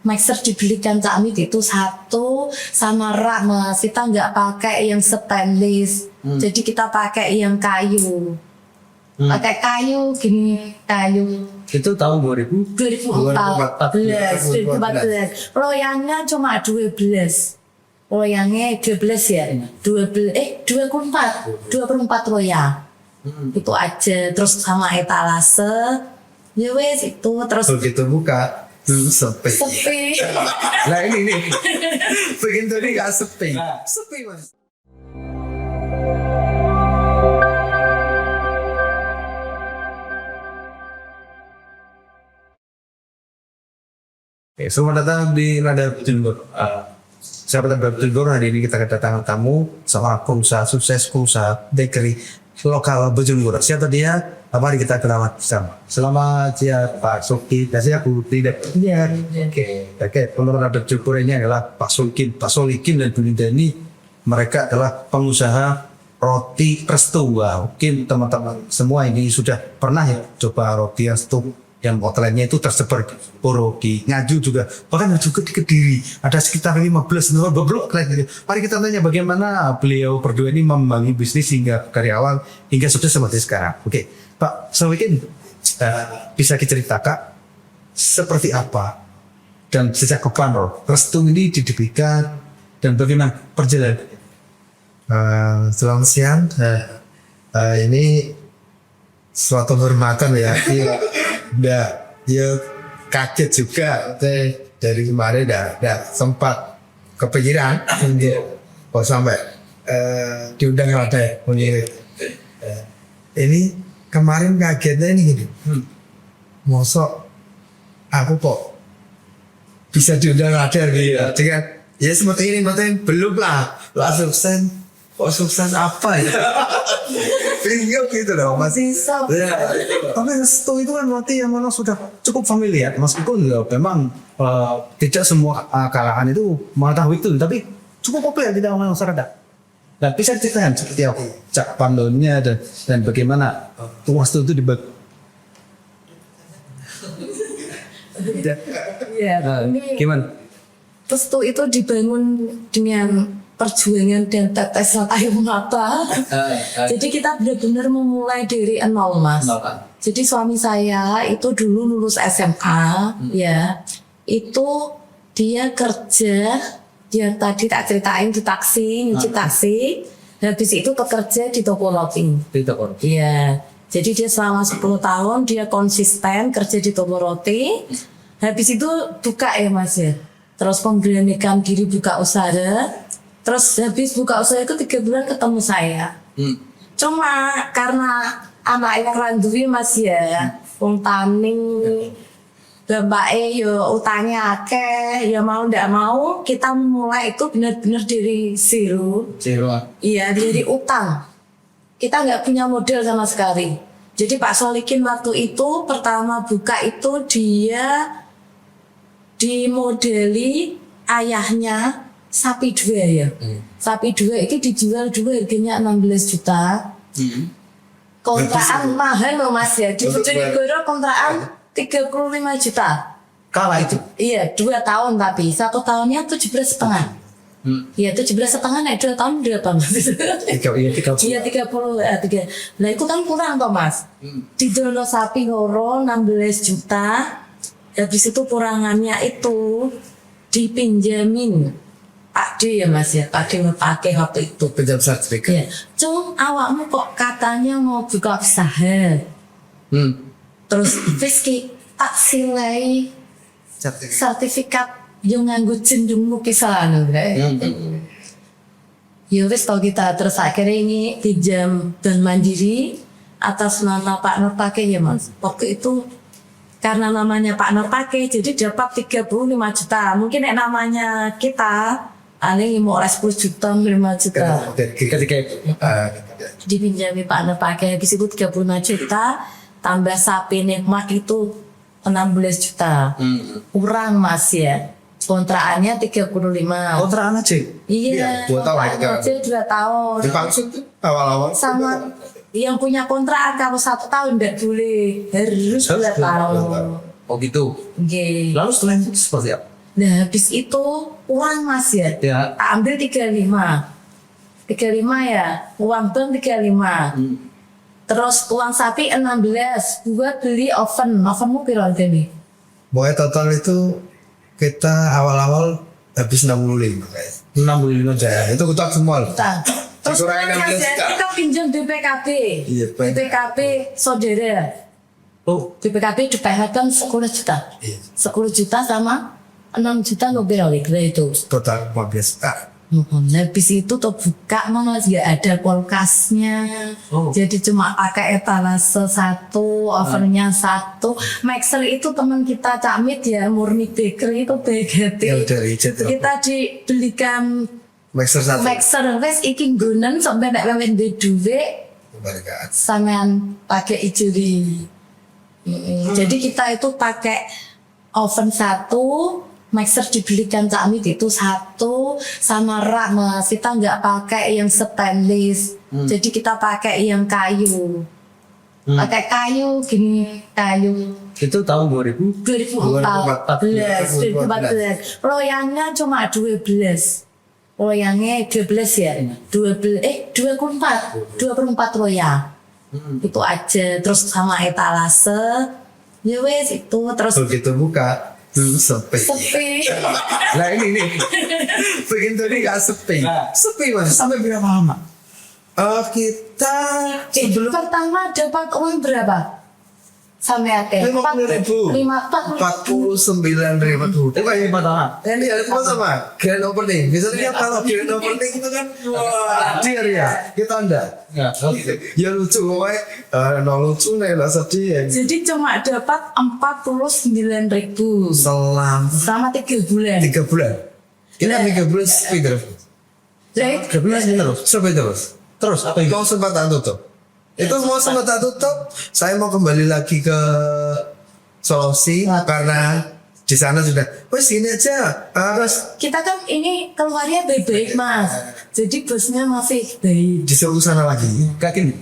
mixer dibelikan Cak Mit itu satu sama rak Mas. Kita nggak pakai yang stainless. Jadi kita pakai yang kayu. Pakai kayu gini, kayu. Itu tahun 2014. Loyangnya cuma 12. Loyangnya 12 ya. 24 loyang. Itu aja. Terus sama etalase. Ya wes itu terus begitu buka sepi. Nah ini begitu ini nggak sepi. Sepi Mas. Selamat datang di Radar Bojonegoro. Sahabat Radar Bojonegoro, hari ini kita kedatangan tamu seorang pengusaha sukses, pengusaha bakery lokal Bojonegoro. Siapa dia? Mari kita kenalan bersama. Selamat siang Pak Soki. Biasanya aku tidak. Oke. Penurut Radar Bojonegoro ini adalah Pak Solikin dan Bu Linda ini. Mereka adalah pengusaha roti restu. Mungkin teman-teman semua ini sudah pernah ya coba roti restu. Yang outletnya itu tersebar di Puro, di Ngaju juga, bahkan juga di Kediri ada sekitar 15 beberapa outlet. Mari kita tanya bagaimana beliau berdua ini membangun bisnis hingga dari awal hingga sukses seperti sekarang. Oke, Pak Solikin, bisa diceritakan seperti apa dan sejak kapan restu ini didirikan dan bagaimana perjalanannya? Selamat siang. Ini suatu kehormatan ya. Ya kaget juga dari kemarin udah sempat kepikiran sampai diundang ada ini kemarin kagetnya ini gini, mosok aku kok bisa diundang ada gitu dengan ya seperti ini belum lah sukses apa ya bingung gitu loh masih ya. Tapi restu itu kan roti yang memang sudah cukup familiar meskipun memang tidak semua kalangan itu mengetahui itu, tapi cukup populer di dalam masyarakat. Dan bisa diceritakan seperti apa cak pandonnya dan bagaimana restu itu dibagi. Gimana? Restu itu dibangun dengan perjuangan dan tetesan air mata. Jadi kita benar-benar memulai dari nol Mas. Jadi suami saya itu dulu lulus SMK ya. Itu dia kerja, dia tadi tak ceritain di taksi, nyuci taksi. Habis itu bekerja di toko roti. Iya. Jadi dia selama 10 tahun dia konsisten kerja di toko roti. Habis itu buka ya Mas ya. Terus memberanikan diri buka usaha. Terus habis buka usaha itu 3 bulan ketemu saya. Cuma karena anak yang randuwi Mas ya, wong tani, bapaknya ya utangnya akeh, ya mau ndak mau kita mulai itu benar-benar dari zero. Iya, dari utang. Kita nggak punya modal sama sekali. Jadi Pak Solikin waktu itu pertama buka itu dia dimodeli ayahnya sapi 2 ya. Sapi 2 itu dijual dulu harganya 16 juta. Kontrakan mahal loh Mas ya. Di Bojonegoro kontrakan 35 juta. Kala itu? Iya, 2 tahun tapi 1 tahunnya 17,5. Iya 17,5 naik 2 tahun berapa Mas? 30. Iya 30 3. Nah itu kan kurang toh Mas. Di dono sapi loro 16 juta. Habis itu kurangannya itu dipinjamin Pak D ya Mas ya, Pak D pakai waktu itu Pinjam sertifikat. ya. Cung, awakmu kok katanya mau buka usaha. Terus Fiski tak silai sertifikat yang nganggo jendung lukisan ya wis tau kita. Terus akhirnya ini pinjam dan mandiri atas nama Pak Nur pakai ya Mas. Waktu itu karena namanya Pak Nur pakai jadi dapat 35 juta. Mungkin namanya kita aneh mau 10 juta 5 juta Ketika dipinjami Pak Nur pakai habis itu 35 juta tambah sapi nikmat itu 16 juta kurang Mas ya. Kontrakannya 35. kontrakan aja? Iya, 2 tahun aja 2 tahun. Dimaksud awal-awal Sama yang punya kontrakan kalau 1 tahun tidak boleh, harus 2 tahun. Oh gitu. Oke. Lalu setelah itu seperti apa? Nah habis itu uang mas ya, Ya. tak ambil 35 ya, uang bank 35. Terus uang sapi 16 buat beli ovenmu piro nih? Pokoknya total itu kita awal-awal habis 65 kayak. 65 aja. Itu kutak semua loh. Terus Dikurangin uangnya 16 juta. kita pinjam BPKB. Iya, Pak. BPKB saudara. Oh, BPKB dibayarkan 10 juta. iya. 10 juta sama 6 juta lo kira itu. Total 15 juta. Habis itu tuh buka mana ya ada kulkasnya. Oh. Jadi cuma pakai etalase 1, ovennya 1. Mixer itu teman kita Cak Mit ya, Murni Bakery itu BGT. Yang dari Jatiro. Kita dibelikan Mixer 1. mixer wes iki nggonen sampai nek wewen duwe dhuwit Kebahagiaan. sampean pakai ijuri. Jadi kita itu pakai oven 1, mixer dibelikan Cak Mit itu 1, sama rak mas. Kita nggak pakai yang stainless, jadi kita pakai yang kayu. Pakai kayu gini, kayu Itu tahun 2000. 2014. Loyangnya cuma 12. Loyangnya 12 ya. 24 loyang. Itu aja, terus sama etalase. Ya wes itu terus Begitu buka, sepi. sepi. Nah ini nih, begitu ini nggak sepi. Sepi mas. Sampai berapa lama? Kita sebelum Pertama dapat uang berapa? Sampai ate 50.000. 49.000. Itu kayak pertama. Ini ada apa sama? Grand opening. Biasanya kalau grand opening itu kan wah, dear ya. Kita enggak. Ya lucu pokoknya. No lucu nih lah sedih. Jadi cuma dapat 49.000 selama 3 bulan. 3 bulan. Kita 3 bulan sepi terus. Jadi 3 bulan terus. Sepi terus. Terus apa itu? Kau sempat tak tutup. Itu mau sempat tak tutup. Saya mau kembali lagi ke Sulawesi karena di sana sudah. Wes sini aja. terus kita kan ini keluarnya baik-baik mas. Jadi bosnya masih baik. Disuruh sana lagi. Kakin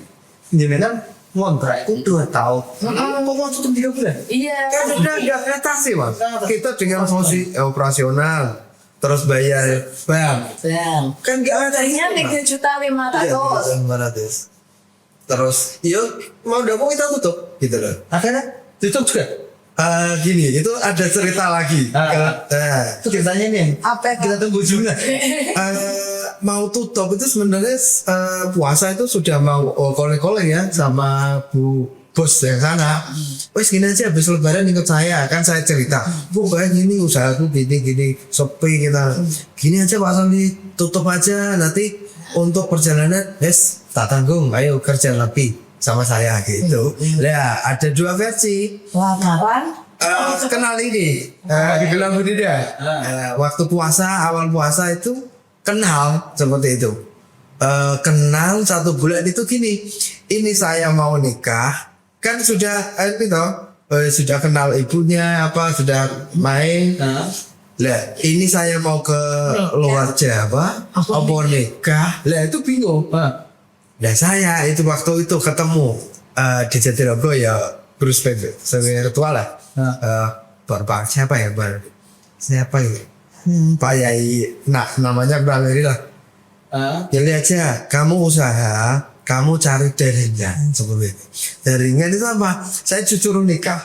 jenengan ngontrak itu 2 tahun. Kok mau tutup 3 bulan? Iya. Kan udah nggak ngatasi mas. Kita dengan fungsi operasional terus bayar bang. Bang. Kan nggak ada Harganya 3.500.000. Terus, yuk mau udah mau kita tutup, gitu loh. Akhirnya tutup juga. Gini, itu ada cerita lagi. Ceritanya nih, Apa kita tunggu juga. Mau tutup itu sebenarnya puasa itu sudah mau koleng-koleng ya sama Bu bos yang sana. Wes gini aja habis lebaran ikut saya, kan saya cerita. Bu kayak gini usahaku gini sepi kita. Gini aja Pak Sandi tutup aja nanti untuk perjalanan tak tanggung, ayo kerja lebih sama saya gitu. Nah ada 2 versi. Lamaran. Kenal ini, dibilang tidak. Waktu puasa, awal puasa itu kenal seperti itu. Kenal 1 bulan itu gini. Ini saya mau nikah, kan sudah sudah kenal ibunya apa sudah main. Lah ini saya mau ke luar Jawa, apa nikah? Lah itu bingung. Nah saya itu waktu itu ketemu di Jatirogo ya Bruce Bebe sebagai ketua lah. Bapak siapa ya siapa ya? Pak Yai. Nah namanya Bang Eri lah. Jadi aja kamu usaha, kamu cari daringan seperti itu. Daringan itu apa? Saya jujur nikah.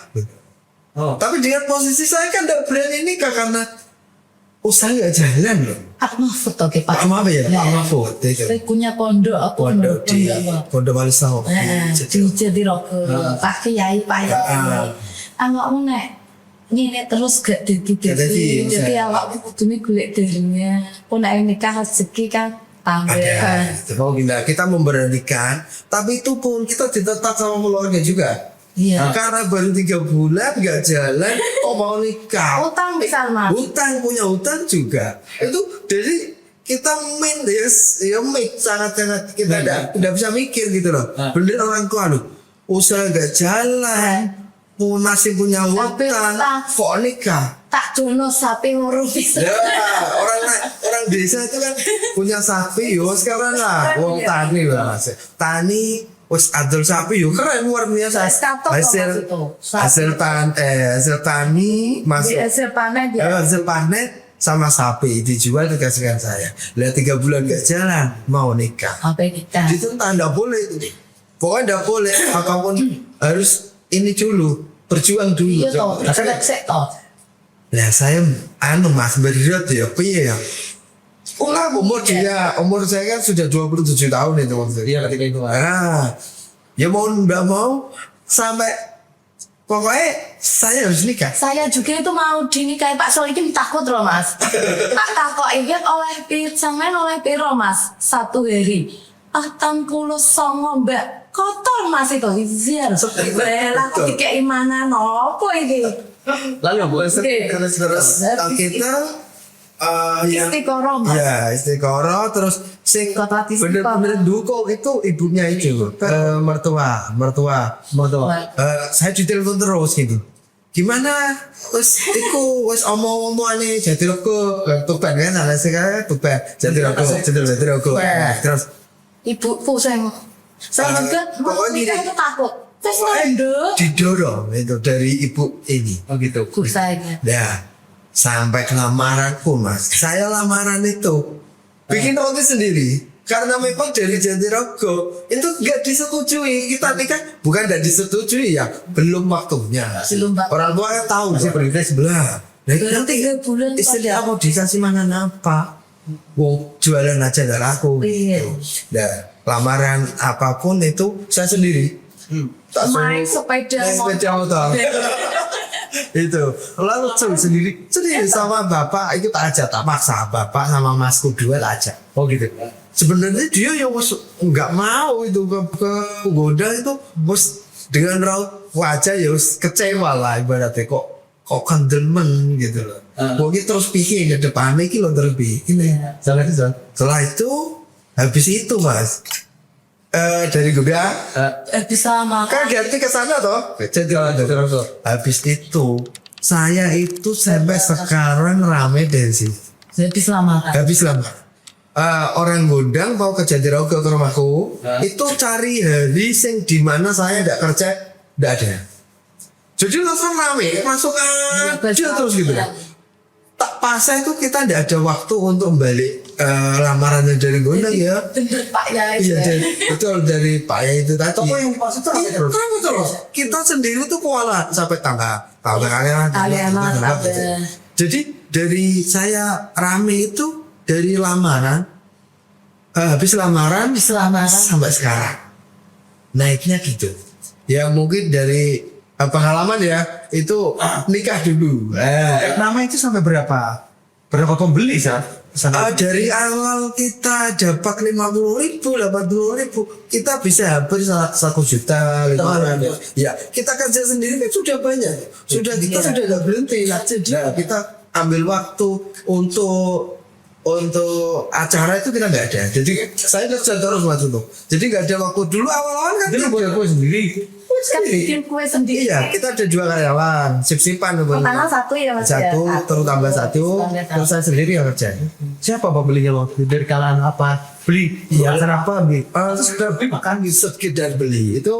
Tapi dengan posisi saya kan tidak berani nikah karena usaha nggak jalan loh. Pak Mahfud oke Pak. Maaf ya, Pak Mahfud. Saya punya pondok apa? Pondok di Pondok Walisau. Di Jatirogo. Pak Kiai Pak Yai. Awakmu nek ngene terus gak dadi. Jadi awakmu kudune golek dirinya. Pun nek nikah rezeki kan tambah. Oh gila, kita memberanikan, tapi itu pun kita ditetap sama keluarga juga. Iya. Karena baru 3 bulan nggak jalan, kok mau nikah? Utang misal mas. Hutang punya hutang juga. Itu dari kita main ya make sangat kita tidak bisa mikir gitu loh. Bener orang tua loh, usaha nggak jalan, masih punya hutang, kok nikah? Tak jono sapi ngurung bisa. Ya, orang desa itu kan punya sapi, yo sekarang lah, wong tani lah mas. Tani wis adol sapi yo keren luar biasa. Status Hasil itu. hasil tani masuk Hasil panen ya. hasil panen sama sapi dijual dikasihkan saya. Lihat 3 bulan gak jalan mau nikah. Apa kita? Itu tanda boleh itu. Pokoknya enggak boleh apapun harus ini dulu berjuang dulu. Iya toh, sek toh. Nah saya mas berat ya piye ya. Umur saya kan sudah 27 tahun itu waktu itu. Iya ketika itu. Nah, ya mau nggak mau sampai pokoknya saya harus nikah. Saya juga itu mau dinikahi Pak Solikin takut loh mas. Tak takut ingat oleh sampean oleh piro mas 1 hari. 80 songo mbak kotor mas itu izin. Bela aku dikei mana nopo ini. Lalu Bu, Terus kita yang Istiqoroh mas. ya istiqoroh terus sing Kota Istiqoroh. bener-bener duko itu ibunya itu mertua. Saya ditelepon terus gitu. Gimana? Wes wes omong-omongane jadi roko tuban kan ana sing tuban jadi roko. Terus Ibu pusing. Saya juga pokoknya nikah gini. itu takut. Terus nanduk. didorong itu dari ibu ini. oh gitu. Kusanya. Nah, sampai ke lamaranku mas. Saya lamaran itu bikin roti sendiri. Karena memang dari Jatirogo itu nggak disetujui. Kita nikah bukan nggak disetujui ya, belum waktunya. Belum waktu. Orang tua kan tahu Masih berinvestasi sebelah. Nah, Belum 3 bulan istri saja. mau dikasih makan apa? Wow, jualan aja gak laku. Iya. Nah, lamaran apapun itu saya sendiri. Tak Main suruh- sepeda main sepeda motor. Itu lalu sendiri sama bapak itu tak ajak, tak maksa bapak sama masku dua tak ajak. Oh gitu. Sebenarnya dia yang nggak mau itu ke goda itu bos dengan raut wajah ya kecewa lah ibaratnya kok kandelmen gitu loh. Pokoknya terus pikir ke depan ini loh terus pikir. Setelah itu habis itu mas dari Goda Bisa makan. kan ganti ke sana toh. Habis itu saya itu sampai sekarang rame densi. Bisa makan. Habis lama. Orang Gondang mau ke Jatirogo ke rumahku itu cari hari sing di mana saya tidak kerja tidak ada. Jadi langsung rame masuk aja terus gitu. Tak pas itu kita tidak ada waktu untuk balik lamarannya dari Gondang ya. Bener Pak ya. Iya betul dari Pak ya itu tadi. Toko yang pas itu rame Iya, terus. rame terus. Kita sendiri tuh kuala sampai tangga Kalian ada. Jadi dari saya rame itu dari lamaran habis lamaran sampai sekarang naiknya gitu. Ya mungkin dari pengalaman ya itu nikah dulu. Nama itu sampai berapa pembeli sah? Dari awal kita dapat 50.000, 80.000, kita bisa hampir 1 juta 500. Ya kita kerja sendiri kan sudah banyak, sudah kita sudah nggak berhenti. Nah, kita ambil waktu untuk acara itu kita nggak ada. Jadi saya kerja terus mas untuk. Jadi nggak ada waktu dulu awal-awal kan. Itu buat aku sendiri. Kan bikin kue sendiri. Iya, kita ada 2 karyawan, sip-sipan. Pertama 1 ya mas. Satu, ya? terus tambah 1, terus saya sendiri yang kerja. Siapa pembelinya waktu dari kalangan apa? Beli. Iya, kenapa beli? Sudah beli makan sekedar beli itu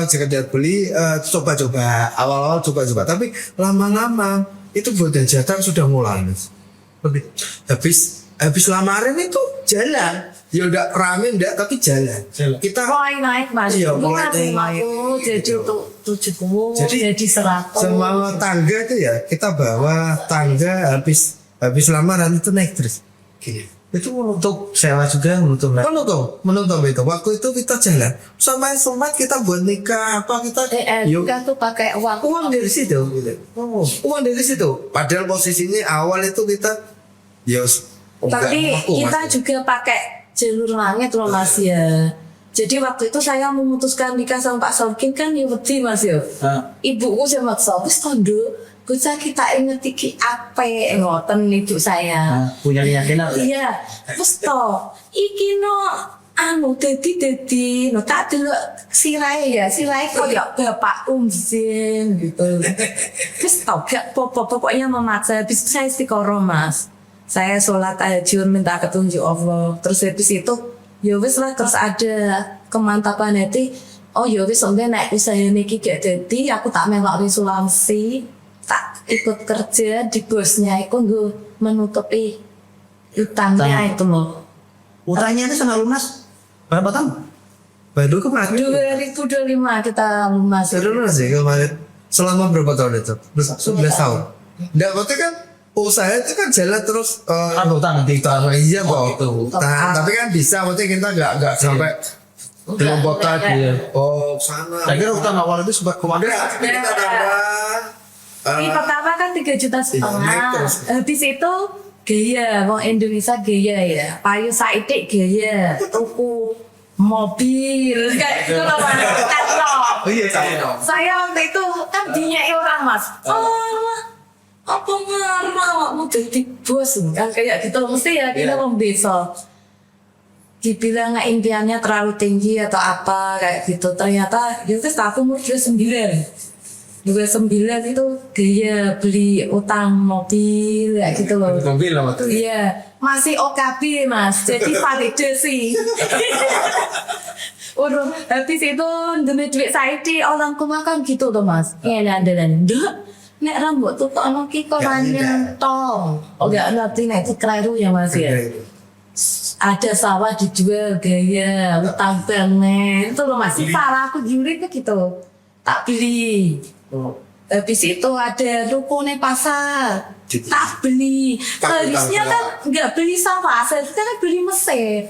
sekedar beli coba-coba awal-awal coba-coba tapi lama-lama itu buat jatah sudah mulai habis lamaran itu jalan ya udah rame enggak tapi jalan. Kita Mulai naik mas. Iya, Ini mulai kan naik. 50 jadi 70 jadi 100. semua tangga itu ya kita bawa tangga habis lamaran itu naik terus. Gini. Itu untuk sewa juga untuk Menutup itu waktu itu kita jalan sampai sempat kita buat nikah apa kita yuk Kan tuh pakai uang. dari situ gitu. Uang dari situ padahal posisinya awal itu kita Tapi kita juga pakai jalur langit loh mas ya. Jadi waktu itu saya memutuskan nikah sama Pak Solkin kan ya wedi mas ya. Ibuku sama wis tondo, bisa kita inget iki ape ngoten ibu saya. punya keyakinan. Iya, wis to. Iki no dadi no tak delok sirahe koyo bapak umzin gitu. Wis to gak pokoknya memaksa habis saya istiqoroh mas. Saya sholat tahajud minta petunjuk Allah. Terus habis itu ya wis lah terus ada kemantapan hati. Oh ya wis sampe nek usaha niki gak dadi, aku tak melok Sulawesi, tak ikut kerja di bosnya iku nggo menutupi utangnya itu loh. Utangnya itu sampai lunas berapa tahun? Baru kemarin 2025 kita lunas. lunas ya kemarin. Selama berapa tahun itu? 11 tahun. Nggak, berarti kan usaha itu kan jalan terus. utang Iya kok utang. Tapi kan bisa, berarti kita nggak sampai kelompokan. Oh sana. saya kira utang awal itu sebab kemarin Kita tambah. Ini pertama kan 3,5 juta. naik terus. Habis itu gaya, mau Indonesia gaya ya. Payu saitik gaya, tuku mobil kayak gitu loh Mas. Oh iya Saya waktu itu kan dinyai orang Mas. Apa ngarang mau jadi bos kan kayak gitu mesti ya kita membesok. Dibilang nggak impiannya terlalu tinggi atau apa kayak gitu, ternyata itu aku umur 29 itu gaya beli utang mobil kayak gitu loh. mobil lah waktu itu. Iya, masih OKB Mas, jadi validasi. Udah habis itu demi duit saya di orang makan gitu tuh Mas. Iya dan nek rambut tuh ono ki korane tong. Oh enggak ngerti nek itu kleru ya Mas ya. Ada sawah dijual gaya utang banget itu loh masih salah aku juritnya gitu tak beli. Habis itu ada rukune pasar tak beli. Harusnya kan nggak beli sawah, seharusnya kan beli mesin.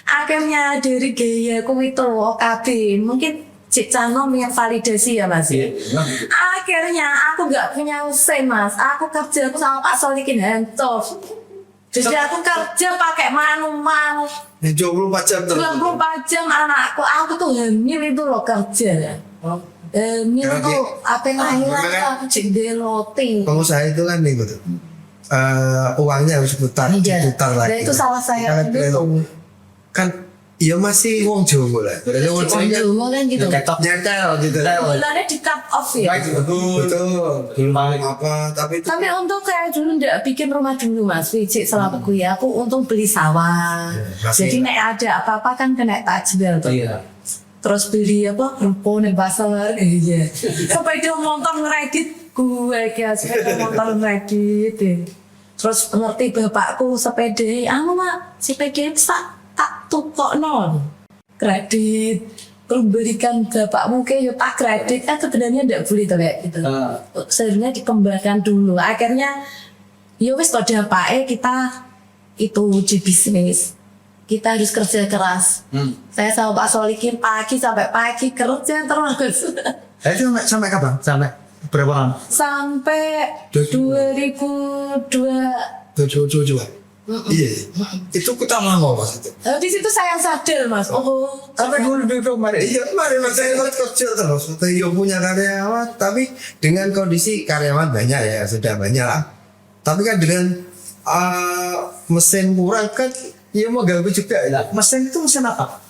Akhirnya dari gaya aku itu OKB mungkin Cik Canom yang validasi ya Mas ya. Akhirnya aku nggak punya mesin Mas, aku kerja aku sama Pak Solikin Hantof. Jadi aku kerja pakai manual 24 jam terus. 24 jam aku tuh hamil itu loh kerja. Hamil tuh apa yang lahiran aku cek roti. Pengusaha itu kan nih gitu. Uangnya harus diputar lagi. Dan itu salah saya kan iya masih wong Jawa lah. Berarti wong Jawa kan gitu. Nyetel gitu. Bulannya di cut off ya. Betul. Belum apa tapi itu Tapi untung saya dulu ndak bikin rumah dulu Mas Wicik selama kuliah aku untung beli sawah. Jadi nek ada apa-apa kan kena tajbel tuh. Iya. Terus beli apa rupo nih pasar iya. Sepeda motor ngeredit gue kayak sepeda motor ngeredit deh. Terus ngerti bapakku sepeda, mak sepeda tak tukok non kredit. Terus berikan bapakmu kayak tak kredit kan sebenarnya tidak boleh tuh kayak gitu. Sebenarnya dikembangkan dulu. Akhirnya ya wis pada kita itu di bisnis. Kita harus kerja keras. Saya sama Pak Solikin pagi sampai pagi kerja terus. itu sampai kapan? Sampai berapa lama? Sampai 2002. Iya. Itu kita mau Mas itu. Di situ saya sadar Mas. Oh, Sampai dulu kemarin. Iya kemarin saya ikut kerja terus. Iya punya karyawan, tapi dengan kondisi karyawan banyak ya sudah banyak lah. Tapi kan dengan mesin kurang kan, ya mau ganggu juga lah. Mesin itu mesin apa?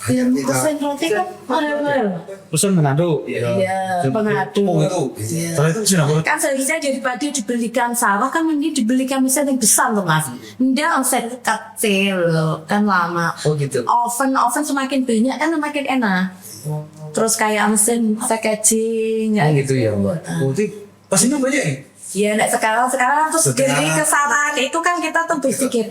yang mesin roti kan mahal. Pesan Manado. Iya, pengadu. Itu. Kalau itu mesin apa? Kan seharusnya daripada dibelikan sawah kan mending dibelikan mesin yang besar loh Mas. Nggak mesin kecil loh, kan lama. Oh gitu. Oven semakin banyak kan semakin enak. Terus kayak mesin packaging Oh gitu ya. Berarti pas ini banyak ya? ya nek sekarang terus dari ke sana itu kan kita tuh berpikir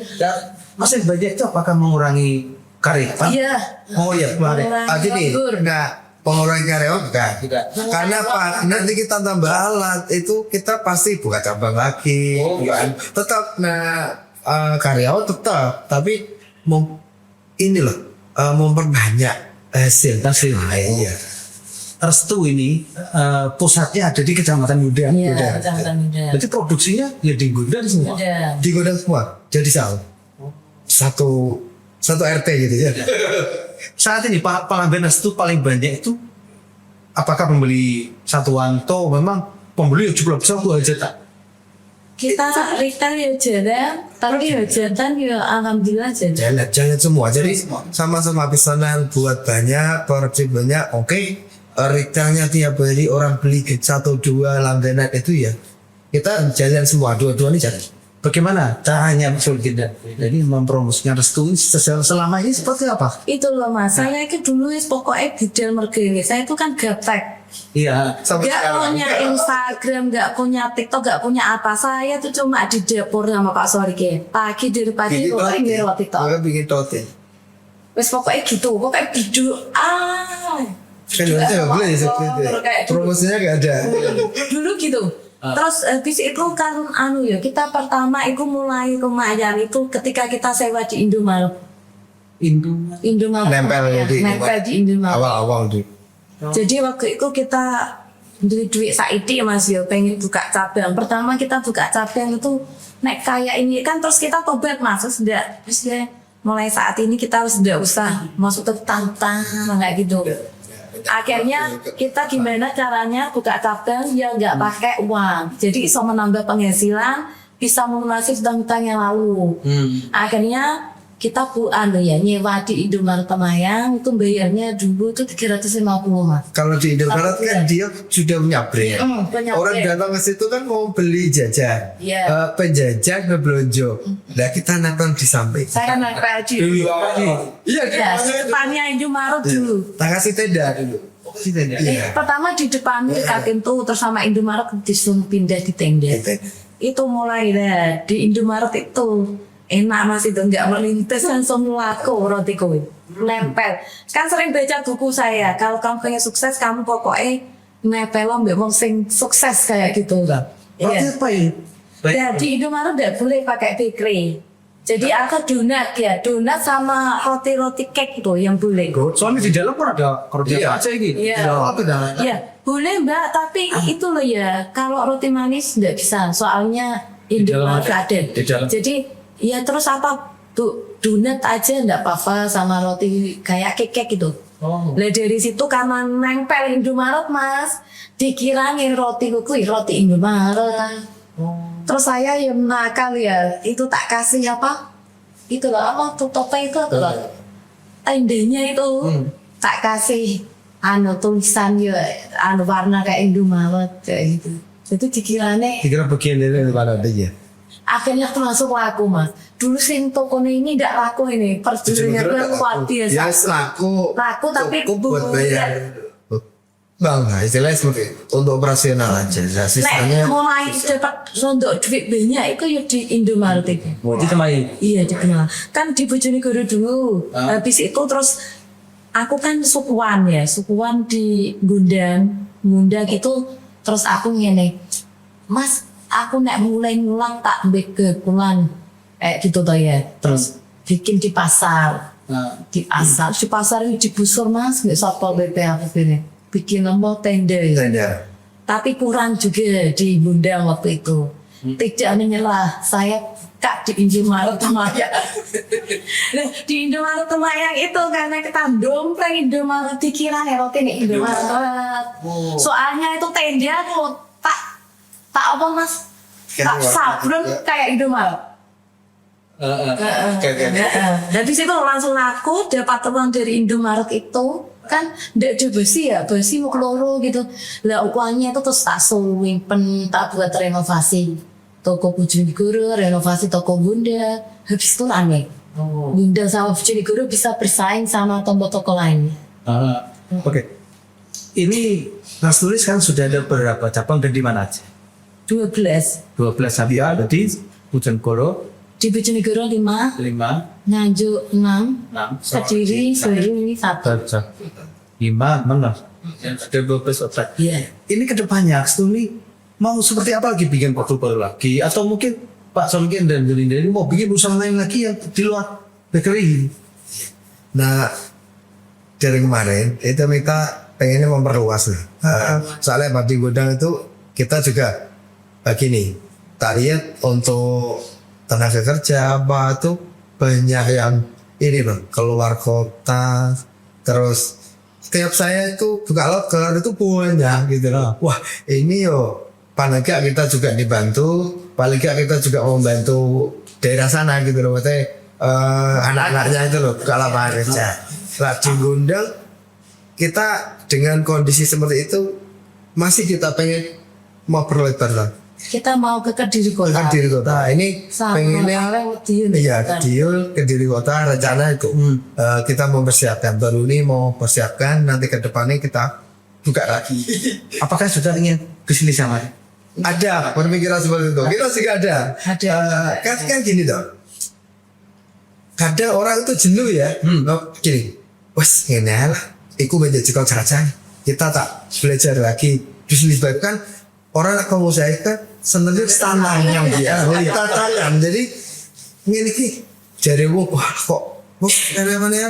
Mesin banyak itu apakah mengurangi karyawan? iya Oh iya, kemarin. Gini, nganggur. enggak pengurangan karyawan enggak. Karena apa? Nanti kita tambah alat itu kita pasti buka cabang lagi. Oh, kan? Tetap karyawan tetap, tapi ini loh memperbanyak hasil. Iya. Restu ini pusatnya ada di Kecamatan Yuda. Iya, Kecamatan Yuda. Jadi produksinya ya di Yuda semua. Iya. Di gudang semua. Jadi satu RT gitu ya. Saat ini pelanggan Restu paling banyak itu apakah pembeli satuan atau memang pembeli jumlah besar itu aja tak? Kita retail ya jalan, tapi ya jalan ya alhamdulillah jalan. Jangan semua. Jadi sama-sama pesanan buat banyak, produksi banyak. Oke. Retailnya tiap hari orang beli 1-2 langganan itu ya. Kita jalan semua, dua-dua ini jalan. bagaimana caranya Mas Sulkin dan jadi mempromosikan restu ini selama ini seperti apa? Itu loh Mas, saya itu dulu pokoknya bidal mergeni. Saya itu kan gaptek. Iya. Gak punya Instagram, gak punya TikTok, gak punya apa. Saya tuh cuma di dapur sama Pak Sorike. Pagi dari pagi pokoknya ngirim TikTok. Maka bikin tote. Wes pokoknya gitu, pokoknya video Kan nggak boleh ya seperti itu. Promosinya nggak ada. dulu gitu. Terus habis itu kan kita pertama itu mulai lumayan itu ketika kita sewa di Indomaret. Indomaret. Nempel di Indomaret. Awal-awal tuh. Jadi waktu itu kita duit saiki Mas yo pengen buka cabang. Pertama kita buka cabang itu naik kayak ini kan terus kita tobat Mas terus mulai saat ini kita harus tidak usah masuk ke tantang kayak gitu. Akhirnya kita gimana caranya buka cabang yang nggak pakai uang. Jadi bisa menambah penghasilan, bisa melunasi hutang-hutang yang lalu. Akhirnya kita nyewa di Indomaret Temayang itu bayarnya dulu itu 350 Mas. Kalau di Indomaret kan dia sudah menyabreng. Orang datang ke situ kan mau beli jajan, penjajan berbelanja. Nah kita nonton di samping. Saya nempel di depannya Indomaret dulu. Tak kasih tenda dulu. Pertama di depan kakin tuh terus sama Indomaret disuruh pindah di tenda. Itu mulai deh di Indomaret itu. Enak Mas itu nggak melintas langsung laku roti kowe nempel kan sering baca buku saya kalau kamu pengen sukses kamu pokoknya nempel mbak wong sing sukses kayak gitu kan Apa ya? Jadi Indomaret nggak boleh pakai bakery jadi aku donat sama roti cake itu yang boleh Soalnya di dalam pun ada roti aja gitu. Iya boleh mbak tapi itu loh ya kalau roti manis nggak bisa soalnya Indomaret ada jadi ya terus apa donat aja enggak apa-apa sama roti kayak cake gitu. Lah dari situ karena nempel Indomaret Mas, dikirain roti Indomaret. Terus saya yang nakal ya, itu tak kasih apa? Itu lah tutupnya itu apa? Tendanya itu tak kasih tulisan ya warna kayak Indomaret kayak gitu. Jadi Dikira bagian dari Indomaret aja. Akhirnya termasuk laku Mas. Dulu sing tokonya ini tidak laku ini. Perjuangannya itu luar biasa. Ya laku tapi buat bayar. Bang, istilahnya seperti untuk operasional aja. Nek mulai dapat untuk duit banyak itu ya di Indomaret itu. Di Temayang. Iya dikenal. Kan di Bojonegoro dulu. Habis itu terus aku kan sukuan di Gundang gitu. Terus aku ngene, Mas aku nek mulai ngulang tak mbek kekulan gitu toh ya terus bikin di pasar di pasar ini digusur Mas nggak satpol pp aku gini bikin tenda tapi kurang juga di Bundang waktu itu tidak menyerah saya di Indomaret Temayang di Indomaret Temayang itu karena kita dompleng Indomaret dikira roti Indomaret soalnya itu tenda tuh tak apa Mas tak sabrun kayak Indomaret dari situ langsung aku dapat uang dari Indomaret itu kan ndak ada besi mau keloro gitu lah uangnya itu terus tak suwimpen tak buat renovasi toko Bojonegoro renovasi toko Bunda habis itu aneh Bunda sama Bojonegoro bisa bersaing sama toko lainnya. Oke. Ini Mas Tulis kan sudah ada beberapa cabang dan di mana aja? 12 sampai ada di Bojonegoro. Di Bojonegoro 5, Nganjuk 6, Kediri, Solo ini 1. 5, 6. Ada 12 otak. Iya. Ini kedepannya Stuli mau seperti apa lagi bikin produk baru lagi? Atau mungkin Pak Solken dan Belinda ini mau bikin usaha lain lagi yang di luar bakery? Nah, dari kemarin itu kita pengennya memperluas. Soalnya di gudang itu kita juga begini, target untuk tenaga kerja apa itu banyak yang ini loh keluar kota terus setiap saya itu buka loker itu banyak gitu loh wah ini paling gak kita juga dibantu paling gak kita juga membantu daerah sana gitu loh maksudnya anak-anaknya itu loh buka lapangan kerja nah di Gundang kita dengan kondisi seperti itu masih kita pengen mau perlebar lah Kita mau ke Kediri Kota. Kediri Kota. Ini Sama pengennya Madiun. iya Kediri Kota rencana itu kita mempersiapkan baru ini mau persiapkan nanti ke depannya kita buka lagi. Apakah sudah ingin kesini sama? Ada pemikiran seperti itu. Kita juga ada. Ada. Kan gini dong. Kadang orang itu jenuh ya. Gini. Wes ini lah. Iku menjadi kerjaan. Kita tak belajar lagi. Bisnis baik kan orang akan mengusahakan senengnya standarnya dia. Tatanan. Jadi ini ki jadi wah kok dari mana ya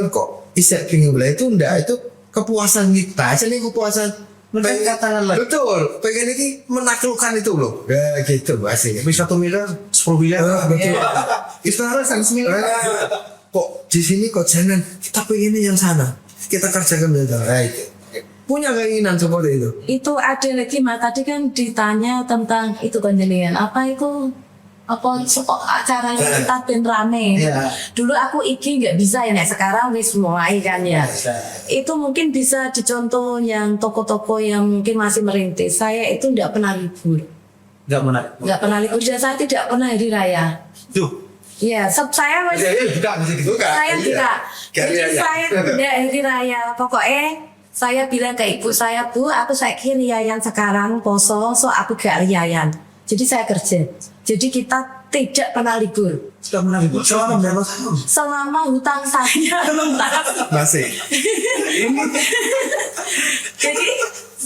kok isek pingin bela itu enggak itu kepuasan kita. Jadi kepuasan Katakan lagi. betul, pengen ini menaklukkan itu loh. Ya gitu bahasanya. Tapi 1 miliar, 10 miliar. Betul. Istilah kok di sini kok jangan kita pengen yang sana. Kita kerjakan betul. Punya keinginan seperti itu. Itu ada lagi Mas, tadi kan ditanya tentang itu kan jenengan apa itu acaranya kita ben rame. Iya. Dulu aku iki nggak bisa ya, nek sekarang wis mulai kan ya. Itu mungkin bisa dicontoh yang toko-toko yang mungkin masih merintis. Saya itu nggak pernah libur, Enggak menarik. nggak pernah libur dan saya tidak pernah hari raya. Tuh. Iya, saya wis Buka masih gitu. saya tidak. Jadi Raya. saya tidak hari raya. Pokoknya saya bilang ke ibu saya, Bu, aku saiki riayan sekarang poso, so aku gak riayan. Jadi saya kerja. Jadi kita tidak pernah libur. Sudah menarik. Selama berapa tahun? Selama hutang saya luntas. Masih. Jadi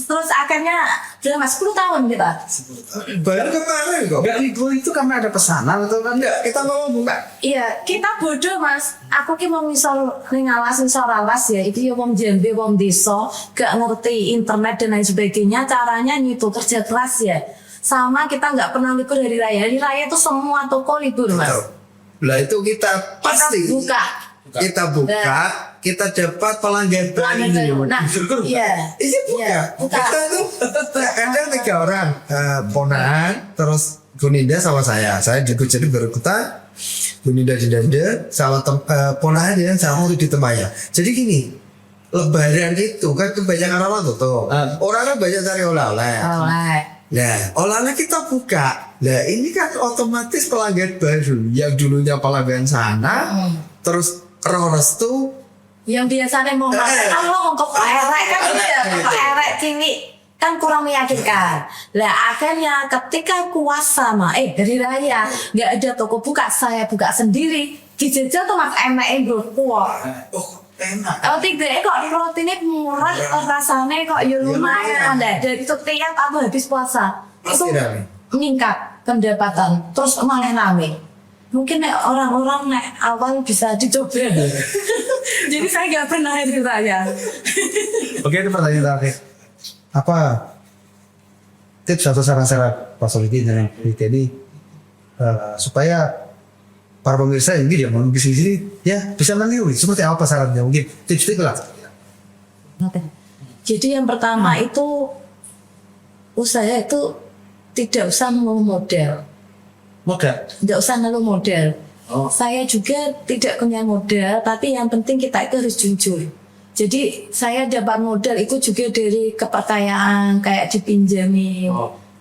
terus akhirnya sudah 10 tahun kita. Baru kemarin kok. Enggak libur itu karena ada pesanan atau kan? Enggak, kita mau buka. Iya, kita bodoh Mas. Aku ki mau misal ning alas ya, itu ya wong Jambe, wong desa, gak ngerti internet dan lain sebagainya, caranya itu kerja keras ya. Sama kita nggak pernah libur hari raya. Hari raya itu semua toko libur Mas. Lah itu kita pasti Kita buka. kita buka, kita dapat pelanggan baru. Nah, iya. Iya buka. Iya, buka. Kita tuh ada 3 orang, Ponahan, terus Guninda sama saya. Saya juga jadi berikutan. Guninda di Danda, sama Ponahan ya, sama di Temaya. Jadi gini, Lebaran itu kan kebanyakan orang tutup. Orang kan banyak cari oleh-oleh. Oleh. Nah, oleh-oleh kita buka. Nah, ini kan otomatis pelanggan baru yang dulunya pelanggan sana, terus restu. Yang biasanya mau makan, kalau kok erek kan gitu, kok erek cilik kan kurang meyakinkan. Lah akhirnya ketika puasa dari raya nggak ada toko buka, saya buka sendiri. Dijajal tuh mas enak kuah. Oh, enak. Oh tidak, kok rotinya murah, rasanya kok ya lumayan. Dan itu tiap aku habis puasa itu Pasti rame. meningkat pendapatan, terus malah rame. Mungkin orang-orang awal bisa dicoba. Jadi saya nggak pernah hari raya. Oke, ini pertanyaan terakhir. Apa tips atau saran-saran Pak Solikin dan Teddy supaya para pemirsa yang mungkin yang mau di sini ya bisa meniru seperti apa sarannya, mungkin tips-tips lah. Jadi yang pertama itu usaha itu tidak usah mau modal. Tidak usah ngeluh modal. Saya juga tidak punya modal, tapi yang penting kita itu harus jujur. Jadi saya dapat modal itu juga dari kepercayaan, kayak dipinjami,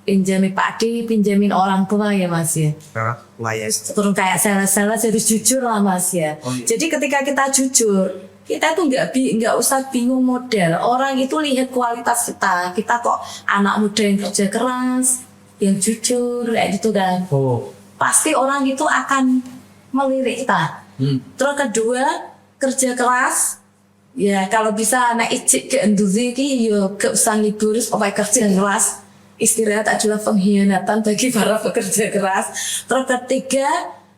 pinjami padi, pinjamin orang tua ya mas ya. Turun kayak sales-sales harus jujur lah mas ya. Jadi ketika kita jujur, kita tuh nggak usah bingung modal. Orang itu lihat kualitas kita kok anak muda yang kerja keras, yang jujur kayak gitu kan. Pasti orang itu akan melirik kita. Terus kedua, kerja keras. Ya kalau bisa anak icik ke enduzi ki yo gak usah libur, supaya kerja keras. Istirahat adalah pengkhianatan bagi para pekerja keras. Terus ketiga,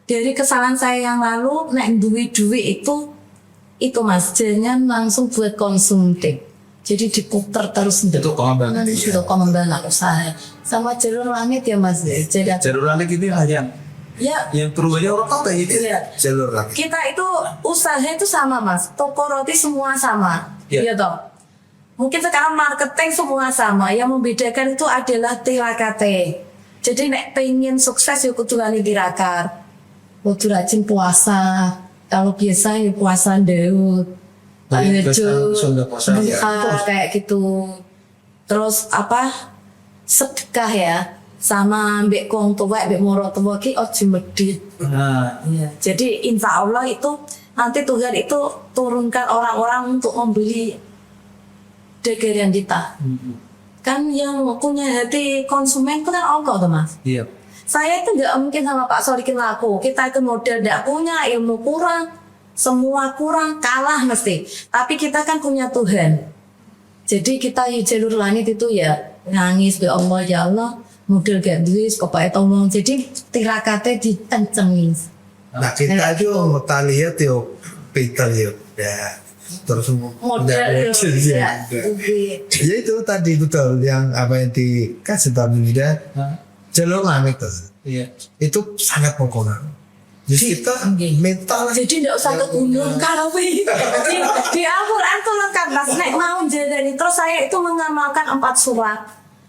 dari kesalahan saya yang lalu, nek duit itu mas, jangan langsung buat konsumtif. Jadi diputar terus Itu pengembangan. Itu pengembangan usaha. Sama jalur langit ya mas. Jadi Jalur langit ini hanya yang perubahannya orang kota itu. Iya. Jalur lagi. Kita itu usaha itu sama mas, toko roti semua sama, Iya. iya toh. Mungkin sekarang marketing semua sama, yang membedakan itu adalah tirakate. Jadi nek pengen sukses ya kudu lali tirakar, kudu rajin puasa. Kalau biasa ya puasa Daud, Sunda puasa. kayak gitu. Terus sedekah ya sama mbek kong tua mbek moro tua ki ojo medit. Ya, jadi insya Allah itu nanti Tuhan itu turunkan orang-orang untuk membeli dagangan kita. Kan yang punya hati konsumen itu kan Allah tuh Mas. Iya. Saya itu nggak mungkin sama Pak Solikin laku. Kita itu modal nggak punya, ilmu kurang, semua kurang, kalah mesti. Tapi kita kan punya Tuhan. Jadi kita di jalur langit itu ya nangis be Allah, ya Allah modal gak duit kok Pak tolong. Jadi tirakatnya dikencengin. Nah kita itu kita lihat yuk Peter yuk ya terus Modal ya. ya itu tadi betul yang apa yang dikasih tahu dia jalur langit Iya. itu sangat mempengaruhi. Jadi kita mental Jadi nggak usah ke gunung Kawi. Di Al-Quran tuh lengkap Mas. Nek mau jadi terus saya itu mengamalkan 4 surat.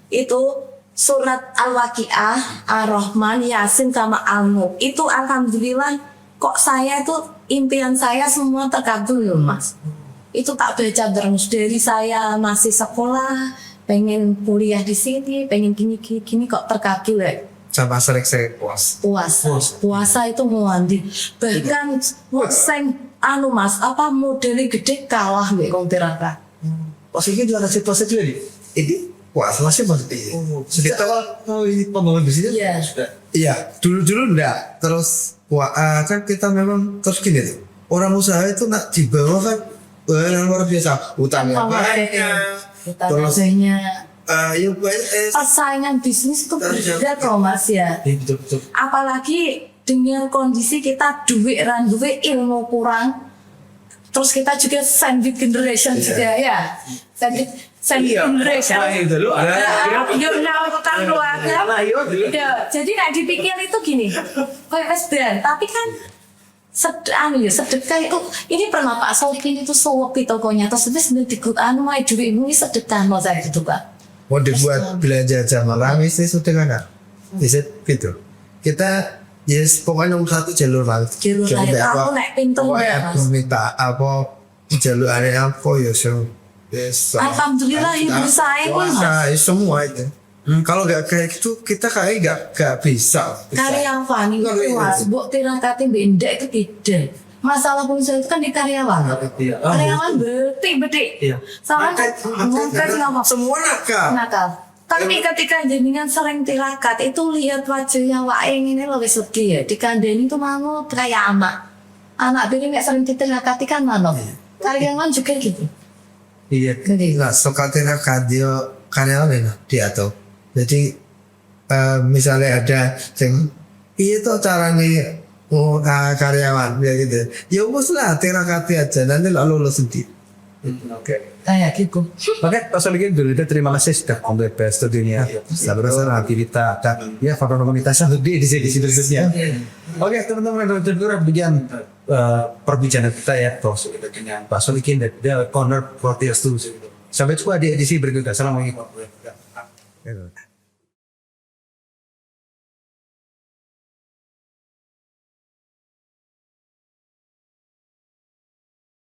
Itu surat Al-Waqiah, Ar-Rahman, Yasin sama Al-Mulk. Itu alhamdulillah kok saya itu impian saya semua terkabul loh Mas. Itu tak baca terus dari saya masih sekolah, pengen kuliah di sini, pengen gini kok terkabul ya. sama sering saya puas. Puasa itu muandi. Bahkan sing anu Mas, apa modelnya gede kalah mbek wong tirakat. Posisinya juga ada situasi juga nih. Ini puasa masih berarti. Sejak awal ini pembangunan bisnisnya Iya. sudah. Iya, dulu enggak. Terus kan kita memang terus gini tuh. Orang usaha itu nak di bawah kan luar biasa. Utangnya banyak. Terus ya Persaingan bisnis itu beda kok Mas ya. Betul. Apalagi dengan kondisi kita duit ilmu kurang. Terus kita juga sandwich generation juga ya. Sandwich generation. Itu lu ada. Utang keluarga. Ya, jadi nak dipikir itu gini. Kayak SDN, tapi kan sedekah itu ini pernah Pak Solikin itu sewok di tokonya terus itu dikut mau duit ini sedekah mau saya gitu Pak. mau dibuat belanja jam malam istri sudah kan bisa gitu kita yes pokoknya nomor 1 jalur laut Aku naik pintu pokoknya aku minta apa jalur area apa ya yes alhamdulillah ibu saya pun semua itu kalau nggak kayak gitu kita kayak nggak bisa karyawan itu Mas buat tirakatin benda itu tidak masalah pulsa itu kan di karyawan karyawan betik soalnya mungkin ngomong semua nakal tapi ketika jenengan sering tirakat itu lihat wajahnya waeng ini lebih sedih ya dikandani itu mau kayak anak bini nggak sering ditirakati kan mana karyawan juga gitu iya nggak suka tirakat dia karyawan ini dia tuh jadi misalnya ada yang itu caranya karyawan ya gitu ya bos lah tirakati aja nanti lalu lo sendiri. Oke. kayak gitu. Oke, Pak Solikin dulu terima kasih sudah kembali ke studinya. Sabar nanti kita dan ya faktor komunitasnya di sini berikutnya. Oke, teman-teman dulu bagian perbincangan kita ya dengan Pak Solikin dan The Corner Proteus Studio. Sampai jumpa di edisi berikutnya. Assalamualaikum.